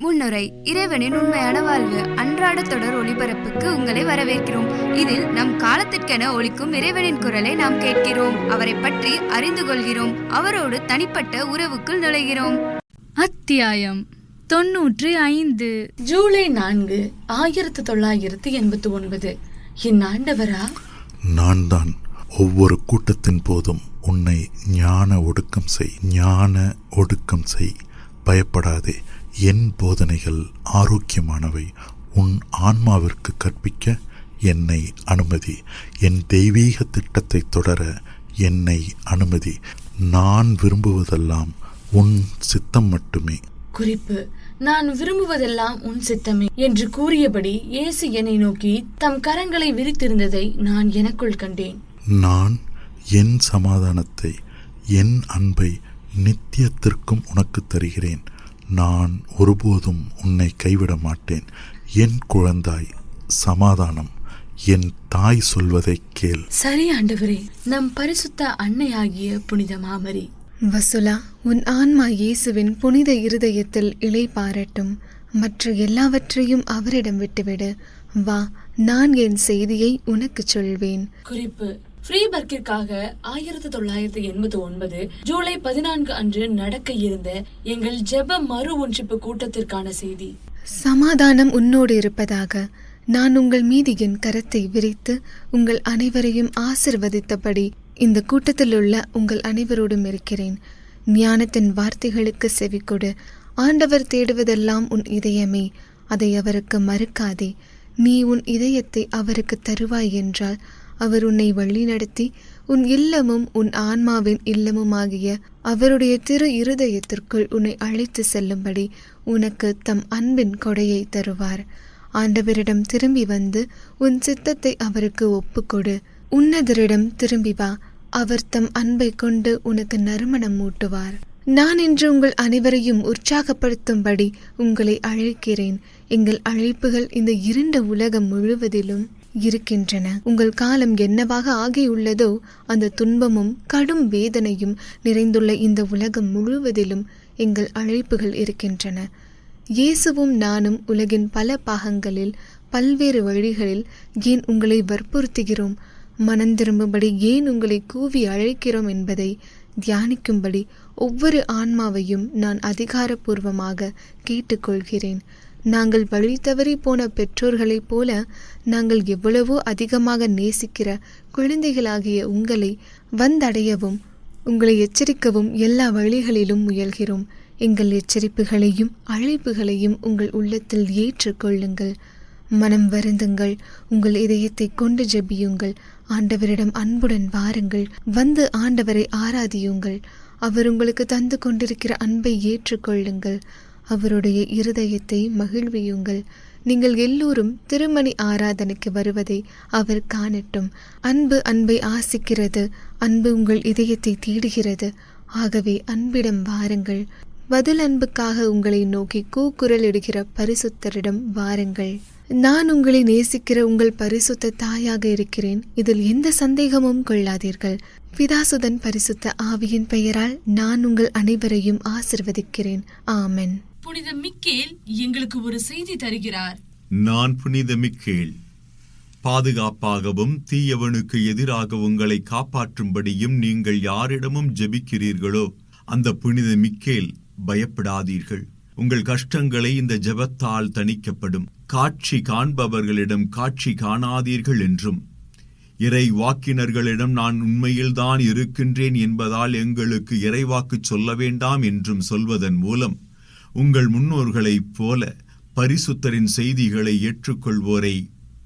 முன்னுரை. இறைவனின் உண்மையான வாழ்வு அன்றாட தொடர் ஒளிபரப்புக்கு உங்களை வரவேற்கிறோம். இதில் நம் காலத்திற்கென ஒலிக்கும் இறைவனின் குரலை நாம் கேட்கிறோம், அவரை பற்றி அறிந்து கொள்கிறோம், அவரோடு தனிப்பட்ட உறவுக்குள் நுழைகிறோம். அத்தியாயம் 95. ஜூலை 4, 1989. என் ஆண்டவரா, நான் தான். ஒவ்வொரு கூட்டத்தின் போதும் உன்னை ஞான ஒடுக்கம் செய், பயப்படாதே. என் போதனைகள் ஆரோக்கியமானவை. உன் ஆன்மாவிற்கு கற்பிக்க என்னை அனுமதி. என் தெய்வீக திட்டத்தை தொடர என்னை அனுமதி. நான் விரும்புவதெல்லாம் உன் சித்தம் மட்டுமே. குறிப்பு: நான் விரும்புவதெல்லாம் உன் சித்தமே என்று கூறியபடி இயேசு என்னை நோக்கி தம் கரங்களை விரித்திருந்ததை நான் எனக்குள் கண்டேன். நான் என் சமாதானத்தை, என் அன்பை நித்தியத்திற்கும் உனக்கு தருகிறேன். நான் ஒருபோதும் உன்னை கைவிட மாட்டேன். என் குழந்தாய், சமாதானம். என் தாய் சொல்வதை கேள். சரி ஆண்டவரே. நம் பரிசுத்த அன்னையாகிய புனித மாமரி, வசுலா, உன் ஆன்மா இயேசுவின் புனித இருதயத்தில் இலை பாரட்டும். மற்ற எல்லாவற்றையும் அவரிடம் விட்டுவிடு. வா, நான் என் செய்தியை உனக்கு சொல்வேன். குறிப்பு: ஃப்ரீபர்க்கிற்காக 1989 ஜூலை 14 அன்று நடக்க இருந்த எங்கள் ஜெப மறு ஒன்றிப்பு கூட்டத்திற்கான செய்தி. சமாதானம் உன்னோடு இருப்பதாக. நான் உங்கள் மீது என் கரத்தை விரித்து உங்கள் அனைவரையும் ஆசிர்வதித்தபடி இந்த கூட்டத்தில் உள்ள உங்கள் அனைவரோடும் இருக்கிறேன். ஞானத்தின் வார்த்தைகளுக்கு செவிக்கொடு. ஆண்டவர் தேடுவதெல்லாம் உன் இதயமே, அதை அவருக்கு மறுக்காதே. நீ உன் இதயத்தை அவருக்கு தருவாய் என்றால் அவர் உன்னை வழிநடத்தி உன் இல்லமும் உன் ஆன்மாவின் இல்லமுமாகிய அவருடைய திரு இருதயத்திற்குள் உன்னை அழைத்து செல்லும்படி உனக்கு தம் அன்பின் கொடையை தருவார். ஆண்டவரிடம் திரும்பி வந்து உன் சித்தத்தை அவருக்கு ஒப்புக்கொடு. உன்னதரிடம் திரும்பி வா, அவர் தம் அன்பை கொண்டு உனக்கு நறுமணம் மூட்டுவார். நான் இன்று உங்கள் அனைவரையும் உற்சாகப்படுத்தும்படி உங்களை அழைக்கிறேன். எங்கள் அழைப்புகள் இந்த இருண்ட உலகம் முழுவதிலும் இருக்கின்றன. உங்கள் காலம் என்னவாக ஆகியுள்ளதோ அந்த துன்பமும் கடும் வேதனையும் நிறைந்துள்ள இந்த உலகம் முழுவதிலும் எங்கள் அழைப்புகள் இருக்கின்றன. இயேசுவும் நானும் உலகின் பல பாகங்களில் பல்வேறு வழிகளில் ஏன் உங்களை வற்புறுத்துகிறோம், மனந்திரும்பும்படி ஏன் உங்களை கூவி அழைக்கிறோம் என்பதை தியானிக்கும்படி ஒவ்வொரு ஆன்மாவையும் நான் அதிகாரப்பூர்வமாக கேட்டுக்கொள்கிறேன். நாங்கள் வழி தவறி போன பெற்றோர்களைப் போல நாங்கள் எவ்வளவோ அதிகமாக நேசிக்கிற குழந்தைகளாகிய உங்களை வந்தடையவும் உங்களை எச்சரிக்கவும் எல்லா வழிகளிலும் முயல்கிறோம். எங்கள் எச்சரிப்புகளையும் அழைப்புகளையும் உங்கள் உள்ளத்தில் ஏற்றுக்கொள்ளுங்கள். மனம் வருந்துங்கள். உங்கள் இதயத்தை கொண்டு ஜெபியுங்கள். ஆண்டவரிடம் அன்புடன் வாருங்கள். வந்து ஆண்டவரை ஆராதியுங்கள். அவர் உங்களுக்கு தந்து கொண்டிருக்கிற அன்பை ஏற்றுக்கொள்ளுங்கள். அவருடைய இருதயத்தை மகிழ்வியுங்கள். நீங்கள் எல்லோரும் திருமணி ஆராதனைக்கு வருவதை அவர் காணட்டும். அன்பு அன்பை ஆசிக்கிறது. அன்பு உங்கள் இதயத்தை தேடுகிறது. ஆகவே அன்பிடம் வாருங்கள். பதில் அன்புக்காக உங்களை நோக்கி கூக்குரல் இடுகிற பரிசுத்தரிடம் வாருங்கள். நான் உங்களை நேசிக்கிற உங்கள் பரிசுத்த தாயாக இருக்கிறேன். இதில் எந்த சந்தேகமும் கொள்ளாதீர்கள். பிதாசுதன் பரிசுத்த ஆவியின் பெயரால் நான் உங்கள் அனைவரையும் ஆசிர்வதிக்கிறேன். ஆமென். புனித மிக்கேல் எங்களுக்கு ஒரு செய்தி தருகிறார். நான் புனித மிக்கேல், பாதுகாப்பாகவும் தீயவனுக்கு எதிராக உங்களை காப்பாற்றும்படியும் நீங்கள் யாரிடமும் ஜெபிக்கிறீர்களோ அந்த புனித மிக்கேல் பயப்படாதீர்கள். உங்கள் கஷ்டங்களை இந்த ஜெபத்தால் தணிக்கப்படும். காட்சி காண்பவர்களிடம் காட்சி காணாதீர்கள் என்றும், இறை வாக்கினர்களிடம் நான் உண்மையில்தான் இருக்கின்றேன் என்பதால் எங்களுக்கு இறைவாக்கு சொல்ல வேண்டாம் என்றும் சொல்வதன் மூலம் உங்கள் முன்னோர்களைப் போல பரிசுத்தரின் செய்திகளை ஏற்றுக்கொள்வோரை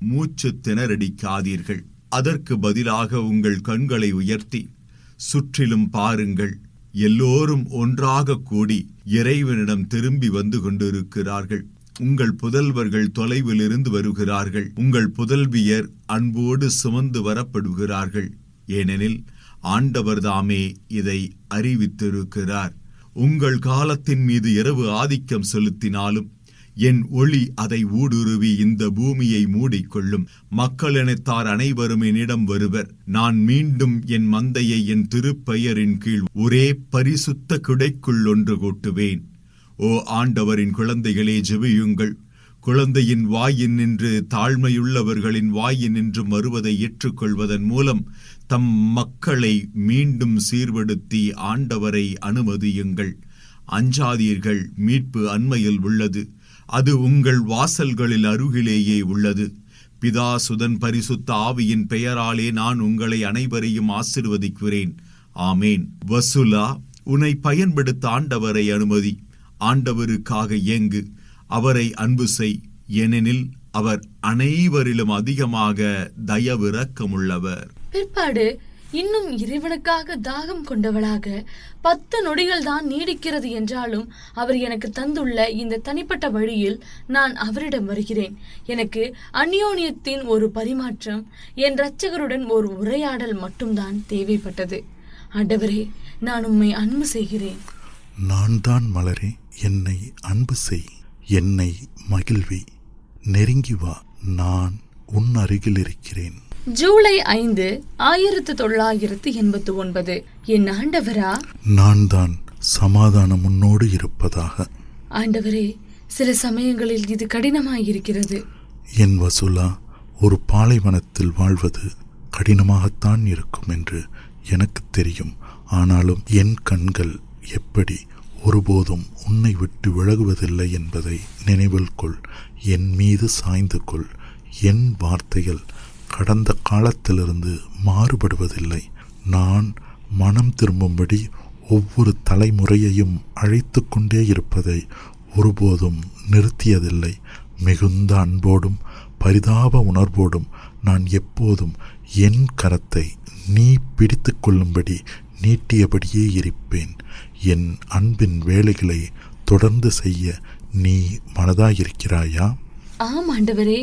மூச்சு திணறடிக்காதீர்கள். அதற்கு பதிலாக உங்கள் கண்களை உயர்த்தி சுற்றிலும் பாருங்கள். எல்லோரும் ஒன்றாக கூடி இறைவனிடம் திரும்பி வந்து கொண்டிருக்கிறார்கள். உங்கள் புதல்வர்கள் தொலைவில் இருந்து வருகிறார்கள். உங்கள் புதல்வியர் அன்போடு சுமந்து வரப்படுகிறார்கள். ஏனெனில் ஆண்டவர் தாமே இதை அறிவித்திருக்கிறார். உங்கள் காலத்தின் மீது இரவு ஆதிக்கம் செலுத்தினாலும் என் ஒளி அதை ஊடுருவி இந்த பூமியை மூடிக்கொள்ளும். மக்களினத்தார் அனைவரும் என்னிடம் வருவர். நான் மீண்டும் என் மந்தையை என் திருப்பெயரின் கீழ் ஒரே பரிசுத்த கிடைக்குள் ஒன்று கூட்டுவேன். ஓ ஆண்டவரின் குழந்தைகளே, ஜெபியுங்கள். குழந்தையின் வாயினின்று தாழ்மையுள்ளவர்களின் வாயினின்று வருவதை ஏற்றுக்கொள்வதன் மூலம் தம் மக்களை மீண்டும் சீர்படுத்தி ஆண்டவரை அனுமதியுங்கள். அஞ்சாதீர்கள், மீட்பு அண்மையில் உள்ளது. அது உங்கள் வாசல்களில் அருகிலேயே உள்ளது. பிதா, சுதன், பரிசுத்த ஆவியின் பெயராலே நான் உங்களை அனைவரையும் ஆசீர்வதிக்கிறேன். ஆமேன். வசுலா, உன்னை பயன்படுத்த ஆண்டவரை அனுமதி. ஆண்டவருக்காக ஏங்கு, அவரை அன்பு செய், ஏனெனில் அவர் அனைவரிலும் அதிகமாக தயவிரக்கமுள்ளவர். பிற்பாடு இன்னும் இறைவனுக்காக தாகம் கொண்டவளாக 10 நொடிகள் தான் நீடிக்கிறது என்றாலும் அவர் எனக்கு தந்துள்ள இந்த தனிப்பட்ட வழியில் நான் அவரிடம் வருகிறேன். எனக்கு அந்யோன்யத்தின் ஒரு பரிமாற்றம், என் இரட்சகருடன் ஒரு உரையாடல் மட்டும்தான் தேவைப்பட்டது. ஆண்டவரே, நான் உம்மை அன்பு செய்கிறேன். நான் தான் மலரே, என்னை அன்பு செய், என்னை மகிழ்வி, நெருங்கி வா, நான் உன் அருகில் இருக்கிறேன். ஜூலை 5, 1989. என் ஆண்டவரா, நான் தான் சமாதானம் உன்னோடு இருப்பதாக. ஆண்டவரே, சில சமயங்களில் இது கடினமாயிருக்கிறது. என் வசுலா, ஒரு பாலைவனத்தில் வாழ்வது கடினமாகத்தான் இருக்கும் என்று எனக்கு தெரியும். ஆனாலும் என் கண்கள் எப்படி ஒருபோதும் உன்னை விட்டு விலகுவதில்லை என்பதை நினைவில் கொள். என் மீது சாய்ந்து கொள். என் வார்த்தைகள் கடந்த காலத்திலிருந்து மாறுபடுவதில்லை. நான் மனம் திரும்பும்படி ஒவ்வொரு தலைமுறையையும் அழைத்து கொண்டே இருப்பதை ஒருபோதும் நிறுத்தியதில்லை. மிகுந்த அன்போடும் பரிதாப உணர்வோடும் நான் எப்போதும் என் கரத்தை நீ பிடித்து கொள்ளும்படி நீட்டியபடியே இருப்பேன். என் அன்பின் வேலைகளை தொடர்ந்து செய்ய நீ மனதாயிருக்கிறாயா? ஆம் ஆண்டவரே,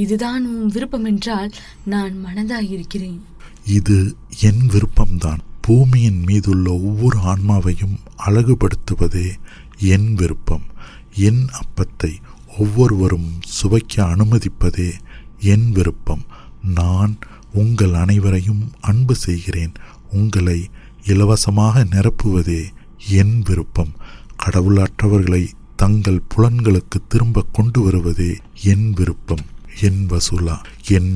இதுதான் உம் விருப்பம் என்றால் நான் மனதாயிருக்கிறேன். இது என் விருப்பம்தான். பூமியின் மீதுள்ள ஒவ்வொரு ஆன்மாவையும் அழகுபடுத்துவதே என் விருப்பம். என் அப்பத்தை ஒவ்வொருவரும் சுவைக்க அனுமதிப்பதே என் விருப்பம். நான் உங்கள் அனைவரையும் அன்பு செய்கிறேன். உங்களை இலவசமாக நிரப்புவதே என் விருப்பம். கடவுளற்றவர்களை தங்கள் புலன்களுக்கு திரும்ப கொண்டு வருவதே என் விருப்பம். என் வசுலா, என்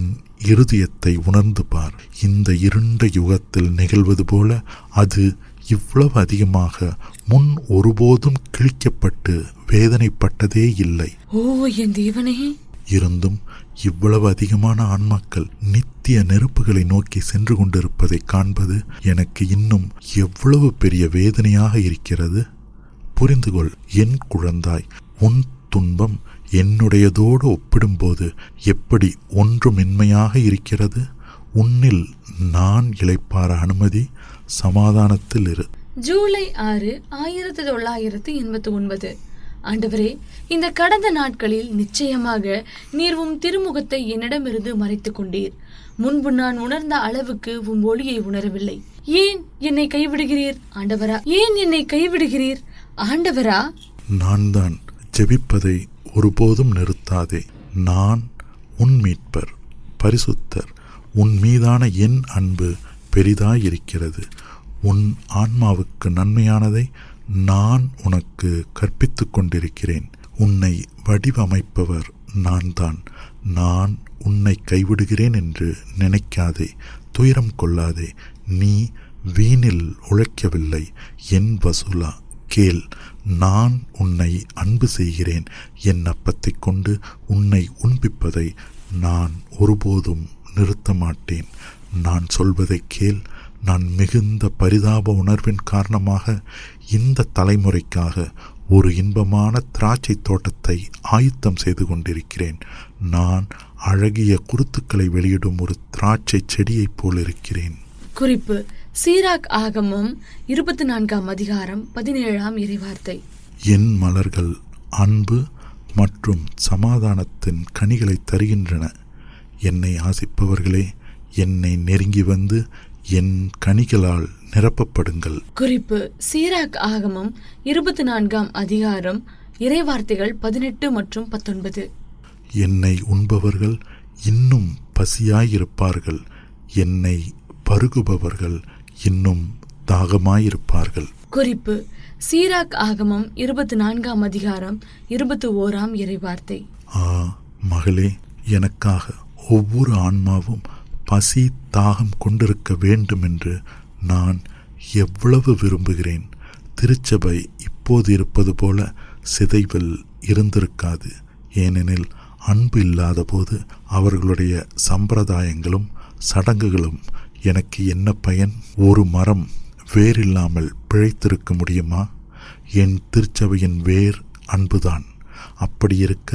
இருதயத்தை உணர்ந்து பார். இந்த இருண்ட யுகத்தில் நிகழ்வது போல அது இவ்வளவு அதிகமாக முன் ஒருபோதும் கிழிக்கப்பட்டு வேதனைப்பட்டதே இல்லை. ஓ என் தேவனே! இருந்தும் இவ்வளவு அதிகமான ஆன்மாக்கள் நித்திய நெருப்புகளை நோக்கி சென்று கொண்டிருப்பதை காண்பது எனக்கு இன்னும் எவ்வளவு பெரிய வேதனையாக இருக்கிறது. புரிந்துகொள் என் குழந்தாய், உன் துன்பம் என்னுடையதோடு ஒப்பிடும்போது எப்படி ஒன்றுமின்மையாக இருக்கிறது. உன்னில் நான் இளைப்பாற அனுமதி, சமாதானத்தில் இரு. ஜூலை 6, 1989. ஆண்டவரே, இந்த கடந்த நாட்களில் நிச்சயமாக நீர் உம் திருமுகத்தை என்னிடமிருந்து மறைத்துக் கொண்டீர். முன்பு நான் உணர்ந்த அளவுக்கு உம் ஒளியை உணரவில்லை. ஏன் என்னை கைவிடுகிறீர் ஆண்டவரா? ஏன் என்னை கைவிடுகிறீர் ஆண்டவரா? நான் தான் ஜெபிப்பதை ஒருபோதும் நிறுத்தாதே. நான் உன் மீட்பர், பரிசுத்தர். உன் மீதான என் அன்பு பெரிதாயிருக்கிறது. உன் ஆன்மாவுக்கு நன்மையானதை நான் உனக்கு கற்பித்து கொண்டிருக்கிறேன். உன்னை வடிவமைப்பவர் நான் தான். நான் உன்னை கைவிடுகிறேன் என்று நினைக்காதே, துயரம் கொள்ளாதே. நீ வீணில் உழைக்கவில்லை. என் வசுலா, கேள். நான் உன்னை அன்பு செய்கிறேன். என் அப்பத்தை கொண்டு உன்னை உண்பிப்பதை நான் ஒருபோதும் நிறுத்த மாட்டேன். நான் சொல்வதை கேள். நான் மிகுந்த பரிதாப உணர்வின் காரணமாக இந்த தலைமுறைக்காக ஒரு இன்பமான திராட்சை தோட்டத்தை ஆயத்தம் செய்து கொண்டிருக்கிறேன். நான் அழகிய குருத்துக்களை வெளியிடும் ஒரு திராட்சை செடியைப் போல் இருக்கிறேன். குறிப்பு: சீராக் ஆகமம் 24ஆம் அதிகாரம் 17ஆம் இறைவார்த்தை. என் மலர்கள் அன்பு மற்றும் சமாதானத்தின் கனிகளை தருகின்றன. என்னை ஆசிப்பவர்களே, என்னை நெருங்கி வந்து என் கனிகளால் நிரப்பப்படுங்கள். குறிப்பு: சீராக் ஆகமம் 24ஆம் அதிகாரம் இறைவார்த்தைகள் 18 மற்றும் 19. என்னை உண்பவர்கள் இன்னும் பசியாயிருப்பார்கள். என்னை பருகுபவர்கள் இன்னும் தாகமாயிருப்பார்கள். குறிப்பு: சீராக் ஆகமம் 24ஆம் அதிகாரம் 21ஆம் இறைவார்த்தை. மகளே, எனக்காக ஒவ்வொரு ஆன்மாவும் பசி தாகம் கொண்டிருக்க வேண்டும் என்று நான் எவ்வளவு விரும்புகிறேன். திருச்சபை இப்போது இருப்பது போல சிதைவில் இருந்திருக்காது. ஏனெனில் அன்பு இல்லாத போது அவர்களுடைய சம்பிரதாயங்களும் சடங்குகளும் எனக்கு என்ன பயன்? ஒரு மரம் வேரில்லாமல் பிழைத்திருக்க முடியுமா? என் திருச்சபையின் வேர் அன்புதான். அப்படி இருக்க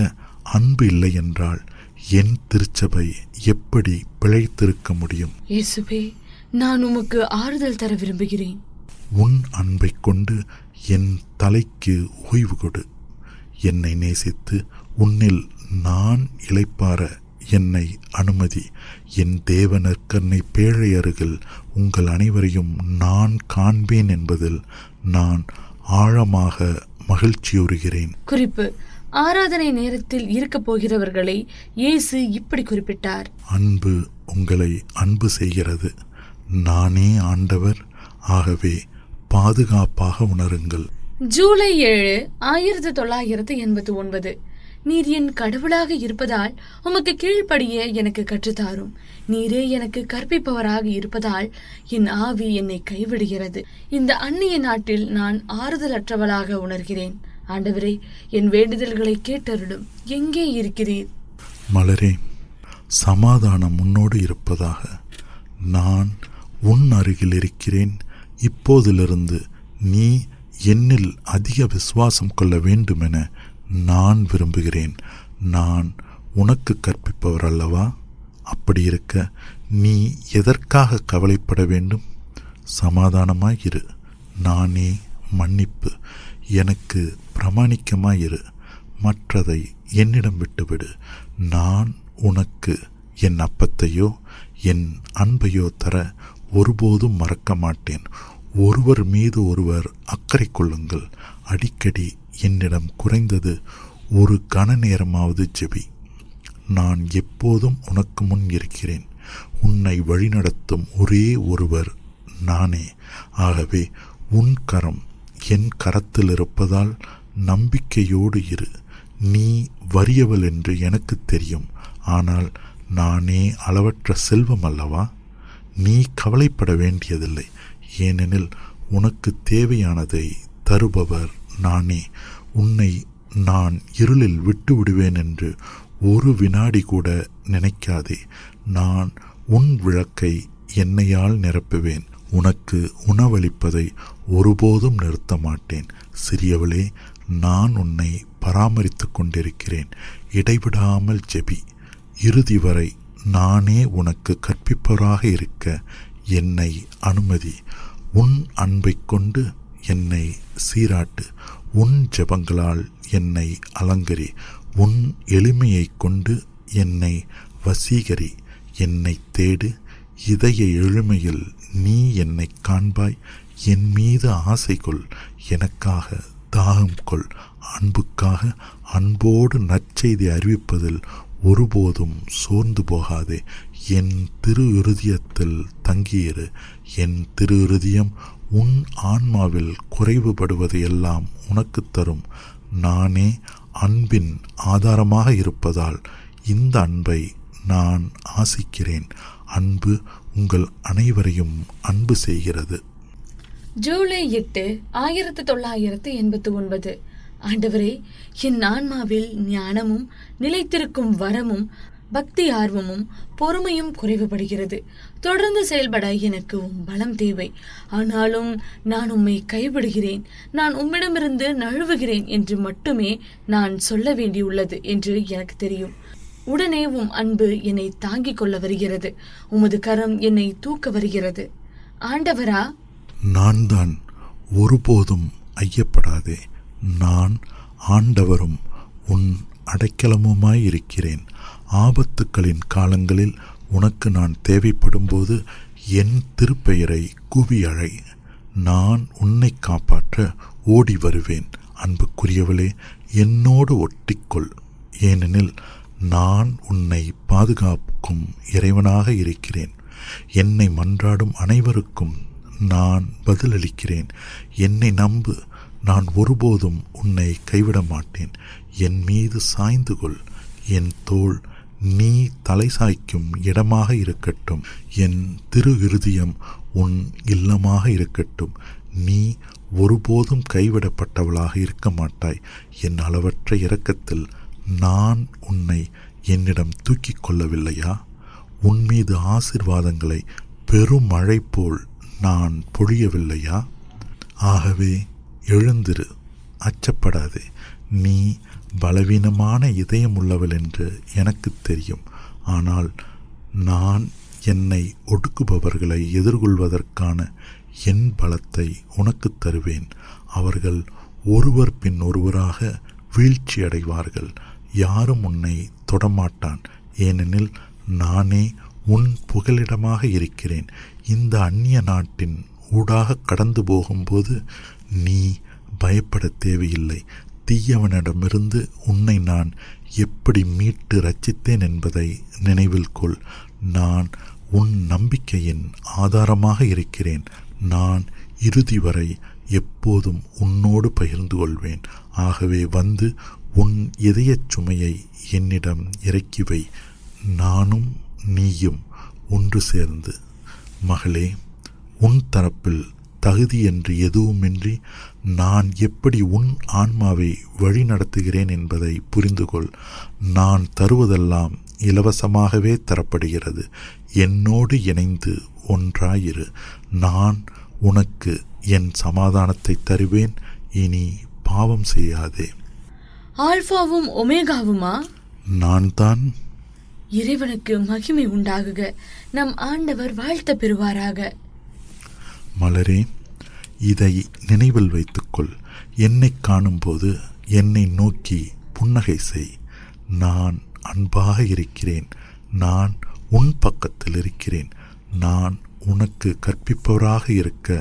அன்பு இல்லை என்றால் என் திருச்சபை எப்படி பிழைத்திருக்க முடியும்? இயேசுவே, நான் உமக்கு ஆறுதல் தர விரும்புகிறேன். உன் அன்பை கொண்டு என் தலைக்கு ஓய்வு கொடு. என்னை நேசித்து உன்னில் நான் இளைப்பாற என்னை அனுமதி. என் தேவனற்கன்னை பேழை அருகில் உங்கள் அனைவரையும் நான் காண்பேன் என்பதில் நான் ஆழமாக மகிழ்ச்சியுறுகிறேன். குறிப்பு: ஆராதனை நேரத்தில் இருக்க போகிறவர்களை இயேசு இப்படி குறிப்பிட்டார்: அன்பு உங்களை அன்பு செய்கிறது. நானே ஆண்டவர். ஆகவே பாதுகாப்பாக உணருங்கள். ஜூலை 7, 1989. நீர் என் கடவுளாக இருப்பதால் உமக்கு கீழ்ப்படிய எனக்கு கற்றுத்தாரும். நீரே எனக்கு கற்பிப்பவராக இருப்பதால் என் ஆவி என்னை கைவிடுகிறது. இந்த அந்நிய நாட்டில் நான் ஆறுதலற்றவளாக உணர்கிறேன். ஆண்டவரே, என் வேண்டுதல்களை கேட்டருளும். எங்கே இருக்கிறீர்? மலரே, சமாதானம் உன்னோடு இருப்பதாக. நான் உன் அருகில் இருக்கிறேன். இப்போதிலிருந்து நீ என்னில் அதிக விசுவாசம் கொள்ள வேண்டுமென நான் விரும்புகிறேன். நான் உனக்கு கற்பிப்பவர் அல்லவா? அப்படி இருக்க நீ எதற்காக கவலைப்பட வேண்டும்? சமாதானமாயிரு. நானே மன்னிப்பு. எனக்கு பிரமாணிக்கமாயிரு. மற்றதை என்னிடம் விட்டுவிடு. நான் உனக்கு என் அப்பத்தையோ என் அன்பையோ தர ஒருபோதும் மறக்க மாட்டேன். ஒருவர் மீது ஒருவர் அக்கறை கொள்ளுங்கள். அடிக்கடி என்னிடம் குறைந்தது ஒரு கண நேரமாவது ஜெபி. நான் எப்போதும் உனக்கு முன் இருக்கிறேன். உன்னை வழிநடத்தும் ஒரே ஒருவர் நானே. ஆகவே உன் கரம் என் கரத்தில் இருப்பதால் நம்பிக்கையோடு இரு. நீ வறியவள் என்று எனக்கு தெரியும். ஆனால் நானே அளவற்ற செல்வம் அல்லவா? நீ கவலைப்பட வேண்டியதில்லை. ஏனெனில் உனக்கு தேவையானதை தருபவர் நானே. உன்னை நான் இருளில் விட்டு விடுவேன் என்று ஒரு வினாடி கூட நினைக்காதே. நான் உன் விளக்கை எண்ணெயால் நிரப்புவேன். உனக்கு உணவளிப்பதை ஒருபோதும் நிறுத்த மாட்டேன். சிறியவளே, நான் உன்னை பராமரித்து கொண்டிருக்கிறேன். இடைவிடாமல் ஜெபி. இறுதி வரை நானே உனக்கு கற்பிப்பவராக இருக்க என்னை அனுமதி. உன் அன்பை கொண்டு என்னை சீராட்டு. உன் ஜெபங்களால் என்னை அலங்கரி. உன் எளிமையை கொண்டு என்னை வசீகரி. என்னை தேடு. இதய எளிமையில் நீ என்னை காண்பாய். என் மீது ஆசை கொள். எனக்காக தாகம் கொள். அன்புக்காக அன்போடு நற்செய்தி அறிவிப்பதில் ஒருபோதும் சோர்ந்து போகாதே. என் திரு இருதயத்தில் தங்கியிரு. என் திரு இருதயம் உன் ஆன்மாவில் குறைவுபடுவதையெல்லாம் உனக்கு தரும். நானே அன்பின் ஆதாரமாக இருப்பதால் இந்த அன்பை நான் ஆசிக்கிறேன். அன்பு உங்கள் அனைவரையும் அன்பு செய்கிறது. ஜூலை 8, 1989. ஆண்டவரே, என் ஆன்மாவில் ஞானமும் நிலைத்திருக்கும் வரமும் பக்தி ஆர்வமும் பொறுமையும் குறைவுபடுகிறது. தொடர்ந்து செயல்பட எனக்கு பலம் தேவை. ஆனாலும் நான் உம்மை கைவிடுகிறேன், நான் உம்மிடமிருந்து நழுவுகிறேன் என்று மட்டுமே நான் சொல்ல வேண்டியுள்ளது என்று எனக்கு தெரியும். உடனே உம் அன்பு என்னை தாங்கிக் கொள்ள வருகிறது. உமது கரம் என்னை தூக்க வருகிறது. ஆண்டவரா, நான் தான். ஒருபோதும் ஐயப்படாதே. நான் ஆண்டவரும் உன் அடைக்கலமுமாயிருக்கிறேன். ஆபத்துக்களின் காலங்களில் உனக்கு நான் தேவைப்படும்போது என் திருப்பெயரை கூவி அழை. நான் உன்னை காப்பாற்ற ஓடி வருவேன். அன்புக்குரியவளே, என்னோடு ஒட்டிக்கொள். ஏனெனில் நான் உன்னை பாதுகாக்கும் இறைவனாக இருக்கிறேன். என்னை மன்றாடும் அனைவருக்கும் நான் பதிலளிக்கிறேன். என்னை நம்பு, நான் ஒருபோதும் உன்னை கைவிட மாட்டேன். என் மீது சாய்ந்து கொள். என் தோள் நீ தலை சாய்க்கும் இடமாக இருக்கட்டும். என் திரு இருதயம் உன் இல்லமாக இருக்கட்டும். நீ ஒருபோதும் கைவிடப்பட்டவளாக இருக்க மாட்டாய். என் அளவற்ற இரக்கத்தில் நான் உன்னை என்னிடம் தூக்கிக் கொள்ளவில்லையா? உன் மீது ஆசீர்வாதங்களை பெரும் மழை போல் நான் பொழியவில்லையா? ஆகவே எழுந்திரு, அச்சப்படாதே. நீ பலவீனமான இதயமுள்ளவள் என்று எனக்கு தெரியும். ஆனால் நான் என்னை ஒடுக்குபவர்களை எதிர்கொள்வதற்கான என் பலத்தை உனக்கு தருவேன். அவர்கள் ஒருவர் பின் ஒருவராக வீழ்ச்சி அடைவார்கள். யாரும் உன்னை தொடமாட்டான், ஏனெனில் நானே உன் புகலிடமாக இருக்கிறேன். இந்த அந்நிய நாட்டின் ஊடாக கடந்து போகும்போது நீ பயப்பட தேவையில்லை. தீயவனிடமிருந்து உன்னை நான் எப்படி மீட்டு ரட்சித்தேன் என்பதை நினைவில் கொள். நான் உன் நம்பிக்கையின் ஆதாரமாக இருக்கிறேன். நான் இறுதி வரை எப்போதும் உன்னோடு பகிர்ந்து கொள்வேன். ஆகவே வந்து உன் இதயச் சுமையை என்னிடம் இறக்கி வை. நானும் நீயும் ஒன்று சேர்ந்து. மகளே, உன் தரப்பில் தகுதி என்று எதுவுமின்றி நான் எப்படி உன் ஆன்மாவை வழி நடத்துகிறேன் என்பதை புரிந்து கொள். நான் தருவதெல்லாம் இலவசமாகவே தரப்படுகிறது. என்னோடு இணைந்து ஒன்றாயிரு. நான் உனக்கு என் சமாதானத்தை தருவேன். இனி பாவம் செய்யாதே. ஆல்பாவும் ஒமேகாவுமா? நான் தான். இறைவனுக்கு மகிமை உண்டாகுக. நம் ஆண்டவர் வாழ்த்த பெறுவாராக. மலரே, இதை நினைவில் வைத்துக்கொள். என்னை காணும்போது என்னை நோக்கி புன்னகை செய். நான் அன்பாக இருக்கிறேன். நான் உன் பக்கத்தில் இருக்கிறேன். நான் உனக்கு கற்பிப்பவராக இருக்க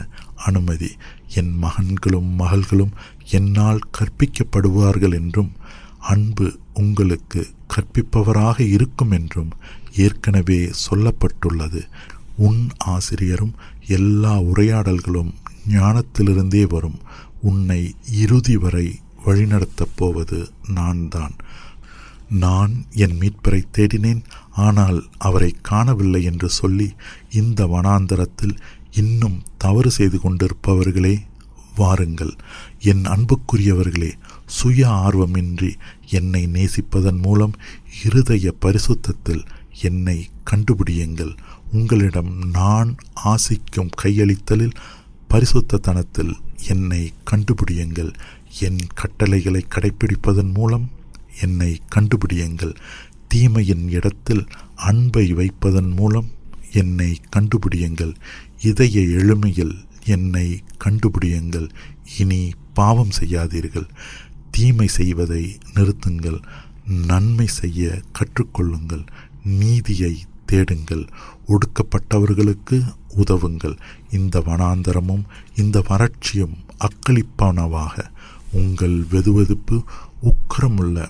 அனுமதி. என் மகன்களும் மகள்களும் என்னால் கற்பிக்கப்படுவார்கள் என்றும் அன்பு உங்களுக்கு கற்பிப்பவராக இருக்கும் என்றும் ஏற்கனவே சொல்லப்பட்டுள்ளது. உன் ஆசிரியரும் எல்லா உரையாடல்களும் ஞானத்திலிருந்தே வரும். உன்னை இறுதி வரை வழிநடத்தப் போவது நான்தான். நான் என் மீட்பரை தேடினேன், ஆனால் அவரை காணவில்லை என்று சொல்லி இந்த வனாந்தரத்தில் இன்னும் தவறு செய்து கொண்டிருப்பவர்களே, வாருங்கள். என் அன்புக்குரியவர்களே, சுய ஆர்வமின்றி என்னை நேசிப்பதன் மூலம் இருதய பரிசுத்தத்தில் என்னை கண்டுபிடியுங்கள். உங்களிடம் நான் ஆசிக்கும் கையளித்தலில் பரிசுத்தத்தனத்தில் என்னை கண்டுபிடியுங்கள். என் கட்டளைகளை கடைப்பிடிப்பதன் மூலம் என்னை கண்டுபிடியுங்கள். தீமையின் இடத்தில் அன்பை வைப்பதன் மூலம் என்னை கண்டுபிடியுங்கள். இதய எளிமையில் என்னை கண்டுபிடியுங்கள். இனி பாவம் செய்யாதீர்கள். தீமை செய்வதை நிறுத்துங்கள். நன்மை செய்ய கற்றுக்கொள்ளுங்கள். நீதியை தேடுங்கள். ஒடுக்கப்பட்டவர்களுக்கு உதவுங்கள். இந்த வனாந்தரமும் இந்த வறட்சியும் அக்களிப்பானவாக. உங்கள் வெதுவெதுப்பு உக்கிரமுள்ள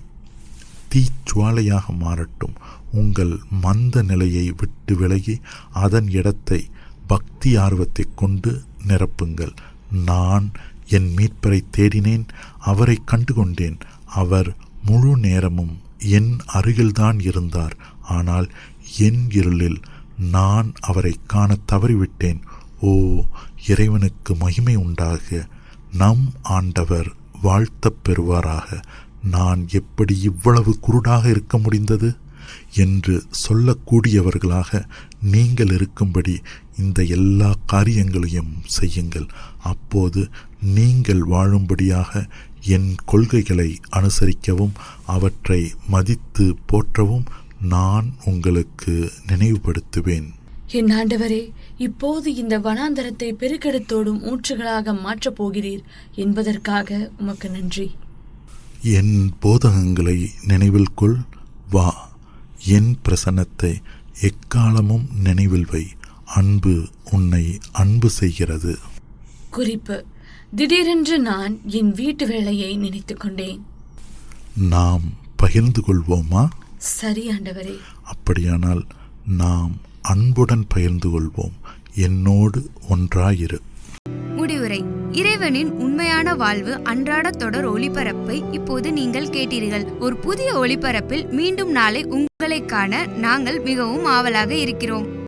தீச்சுவாலையாக மாறட்டும். உங்கள் மந்த நிலையை விட்டு விலகி அதன் இடத்தை பக்தி ஆர்வத்தை கொண்டு நிரப்புங்கள். நான் என் மீட்பரை தேடினேன், அவரை கண்டுகொண்டேன். அவர் முழு நேரமும் என் அருகில்தான் இருந்தார். ஆனால் என் இருளில் நான் அவரை காண தவறிவிட்டேன். ஓ, இறைவனுக்கு மகிமை உண்டாக. நம் ஆண்டவர் வாழ்த்தப் பெறுவாராக. நான் எப்படி இவ்வளவு குருடாக இருக்க முடிந்தது என்று சொல்லக்கூடியவர்களாக நீங்கள் இருக்கும்படி இந்த எல்லா காரியங்களையும் செய்யுங்கள். அப்போது நீங்கள் வாழும்படியாக என் கொள்கைகளை அனுசரிக்கவும் அவற்றை மதித்து போற்றவும் நான் உங்களுக்கு நினைவுபடுத்துவேன். என் ஆண்டவரே, இப்போது இந்த வனாந்தரத்தை பெருக்கெடுத்தோடும் ஊற்றுகளாக மாற்றப் போகிறீர் என்பதற்காக உமக்கு நன்றி. என் போதகங்களை நினைவில் கொள். வா, என் பிரசன்னத்தை எக்காலமும் நினைவில் வை. அன்பு உன்னை அன்பு செய்கிறது. குறிப்பு: திடீரென்று நான் என் வீட்டு வேலையை நினைத்து கொண்டேன். நாம் பகிர்ந்து கொள்வோமா? சரி ஆண்டவரே. அப்படியானால் நாம் அன்புடன் பகிர்ந்து கொள்வோம். என்னோடு ஒன்றாயிரு. முடிவுரை. இறைவனின் உண்மையான வாழ்வு அன்றாட தொடர் ஒளிபரப்பை இப்போது நீங்கள் கேட்டீர்கள். ஒரு புதிய ஒளிபரப்பில் மீண்டும் நாளை உங்களை காண நாங்கள் மிகவும் ஆவலாக இருக்கிறோம்.